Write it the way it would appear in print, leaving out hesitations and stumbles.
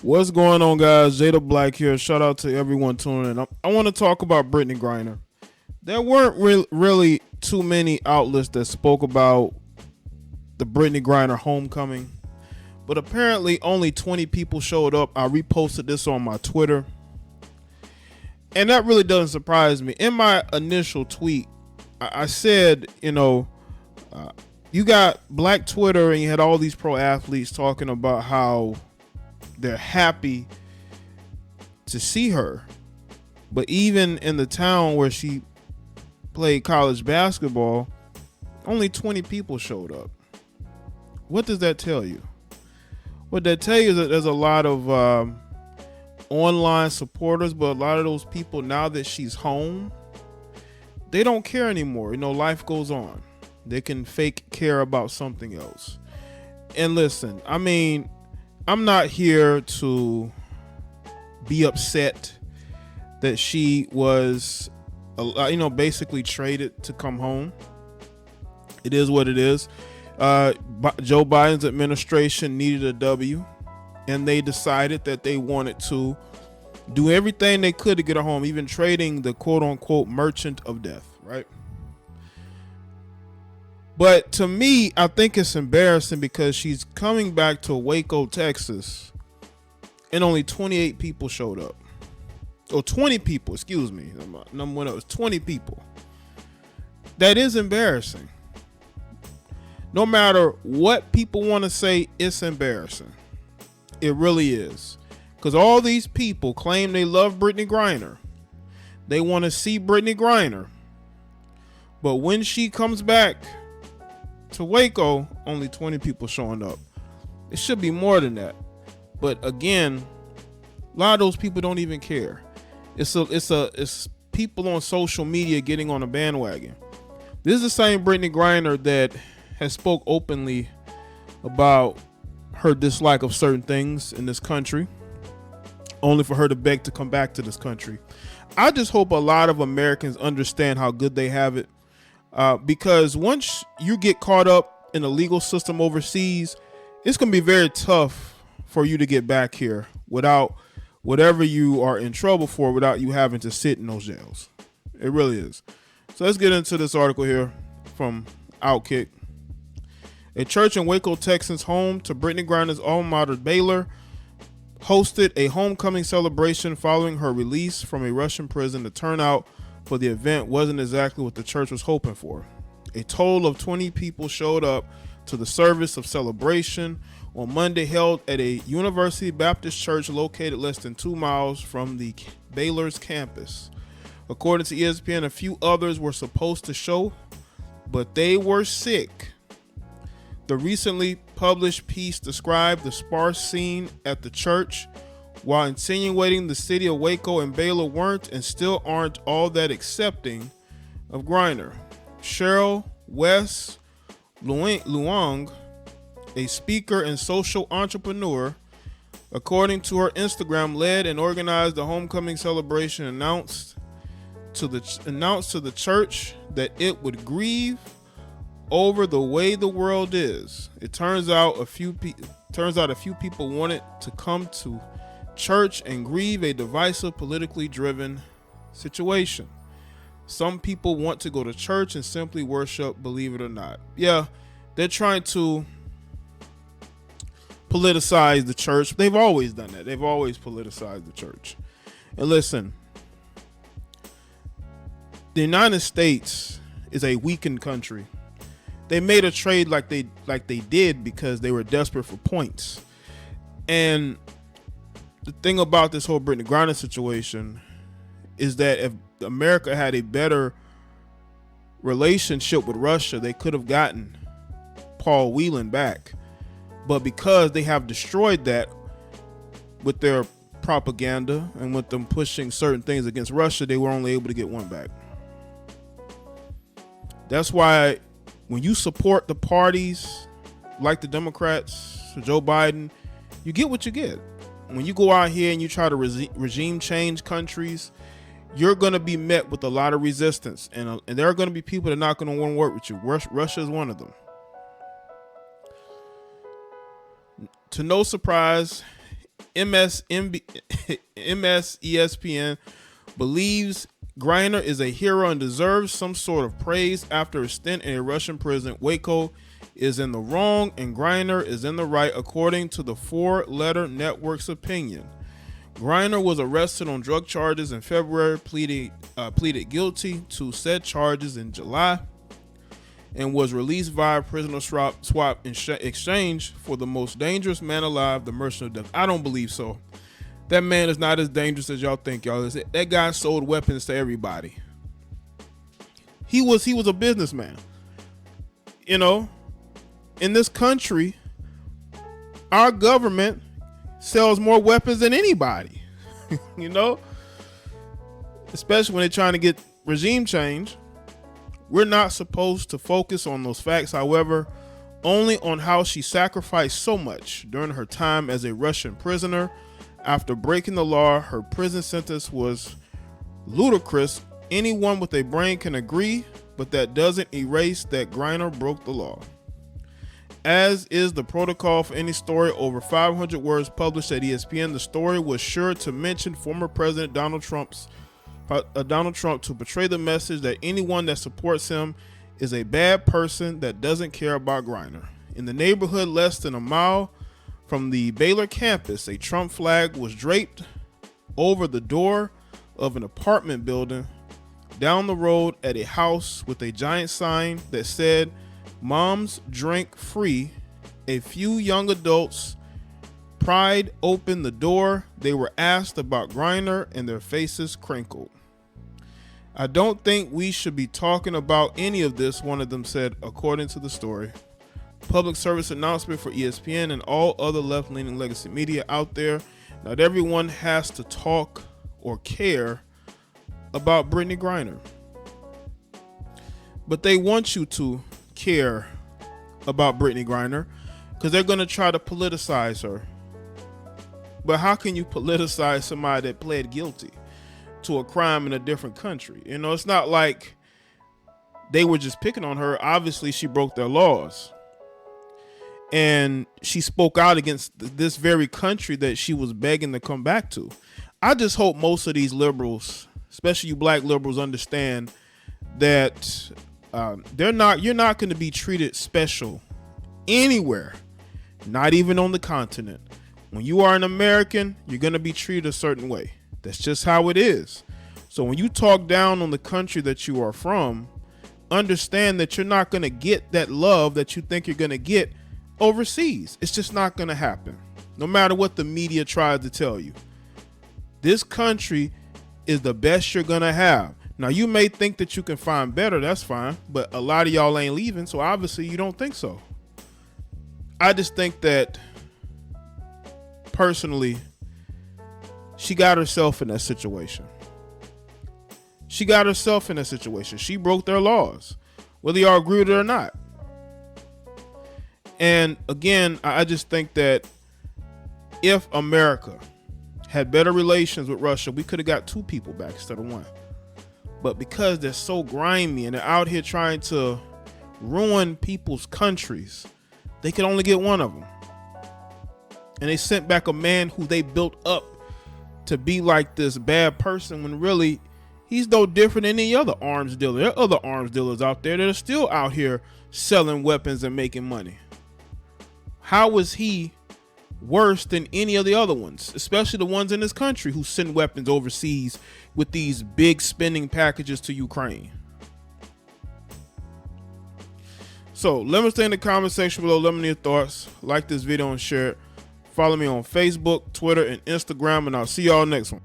What's going on, guys? Jada Black here. Shout out to everyone tuning in. I want to talk about Brittney Griner. There weren't really too many outlets that spoke about the Brittney Griner homecoming, but apparently only 20 people showed up. I reposted this on my Twitter, and that really doesn't surprise me. In my initial tweet, I said, you got Black Twitter and you had all these pro athletes talking about how they're happy to see her. But even in the town where she played college basketball, only 20 people showed up. What does that tell you? What that tell you is that there's a lot of online supporters, but a lot of those people, now that she's home, they don't care anymore. Life goes on. They can fake care about something else. And listen, I'm not here to be upset that she was, basically traded to come home. It is what it is. Joe Biden's administration needed a W, and they decided that they wanted to do everything they could to get her home, even trading the quote-unquote merchant of death, right? But to me, I think it's embarrassing because she's coming back to Waco, Texas, and only 28 people showed up. Or 20 people, excuse me. Number one, it was 20 people. That is embarrassing. No matter what people want to say, it's embarrassing. It really is. Because all these people claim they love Brittney Griner. They want to see Brittney Griner. But when she comes back to Waco, only 20 people showing up. It should be more than that. But again, a lot of those people don't even care. It's people on social media getting on a bandwagon. This is the same Brittney Griner that has spoke openly about her dislike of certain things in this country, only for her to beg to come back to this country. I just hope a lot of Americans understand how good they have it. Because once you get caught up in the legal system overseas, it's going to be very tough for you to get back here without whatever you are in trouble for, without you having to sit in those jails. It really is. So let's get into this article here from Outkick. A church in Waco, Texas, home to Brittney Griner's alma mater Baylor, hosted a homecoming celebration following her release from a Russian prison. The turnout for the event wasn't exactly what the church was hoping for. A total of 20 people showed up to the service of celebration on Monday, held at a University Baptist church located less than 2 miles from the Baylor's campus. According to ESPN, a few others were supposed to show, but they were sick. The recently published piece described the sparse scene at the church, while insinuating the city of Waco and Baylor weren't and still aren't all that accepting of Griner. Cheryl West Luong, a speaker and social entrepreneur, according to her Instagram, led and organized the homecoming celebration, announced to the church that it would grieve over the way the world is. It turns out a few people wanted to come to church and grieve a divisive, politically driven situation. Some people want to go to church and simply worship, believe it or not. Yeah, they're trying to politicize the church. They've always done that. They've always politicized the church. And listen, the United States is a weakened country. They made a trade like they did because they were desperate for points. And the thing about this whole Brittney Griner situation is that if America had a better relationship with Russia, they could have gotten Paul Whelan back. But because they have destroyed that with their propaganda and with them pushing certain things against Russia, they were only able to get one back. That's why when you support the parties like the Democrats, Joe Biden, you get what you get. When you go out here and you try to regime change countries, you're going to be met with a lot of resistance. And there are going to be people that are not going to want to work with you. Russia is one of them. To no surprise, ESPN believes Griner is a hero and deserves some sort of praise after a stint in a Russian prison. Waco is in the wrong and Griner is in the right, according to the four-letter network's opinion. Griner was arrested on drug charges in February, pleaded guilty to said charges in July, and was released via prisoner swap in exchange for the most dangerous man alive, the merchant of death. I don't believe so. That man is not as dangerous as y'all think, y'all. That guy sold weapons to everybody. He was a businessman. You know, in this country, our government sells more weapons than anybody. You know, especially when they're trying to get regime change. We're not supposed to focus on those facts, however, only on how she sacrificed so much during her time as a Russian prisoner. After breaking the law, her prison sentence was ludicrous. Anyone with a brain can agree, but that doesn't erase that Griner broke the law. As is the protocol for any story over 500 words published at ESPN, the story was sure to mention former President Donald Trump to portray the message that anyone that supports him is a bad person that doesn't care about Griner. In the neighborhood less than a mile from the Baylor campus, a Trump flag was draped over the door of an apartment building down the road at a house with a giant sign that said, "Moms drink free." A few young adults pried open the door. They were asked about Griner and their faces crinkled. "I don't think we should be talking about any of this," one of them said, according to the story. Public service announcement for ESPN and all other left-leaning legacy media out there. Not everyone has to talk or care about Brittney Griner, but they want you to care about Brittney Griner because they're going to try to politicize her. But how can you politicize somebody that pled guilty to a crime in a different country? You know, it's not like they were just picking on her. Obviously, she broke their laws. And she spoke out against this very country that she was begging to come back to. I just hope most of these liberals, especially you black liberals, understand that you're not going to be treated special anywhere, not even on the continent. When you are an American, you're going to be treated a certain way. That's just how it is. So when you talk down on the country that you are from, understand that you're not going to get that love that you think you're going to get overseas. It's just not going to happen, no matter what the media tries to tell you. This country is the best you're going to have. Now, you may think that you can find better. That's fine. But a lot of y'all ain't leaving, so obviously you don't think so. I just think that, personally, she got herself in that situation. She broke their laws, whether y'all agree with it or not. And again, I just think that if America had better relations with Russia, we could have got two people back instead of one. But because they're so grimy and they're out here trying to ruin people's countries, they could only get one of them. And they sent back a man who they built up to be like this bad person when really he's no different than any other arms dealer. There are other arms dealers out there that are still out here selling weapons and making money. How is he worse than any of the other ones, especially the ones in this country who send weapons overseas with these big spending packages to Ukraine? So let me stay in the comment section below. Let me know your thoughts. Like this video and share it. Follow me on Facebook, Twitter, and Instagram, and I'll see y'all next one.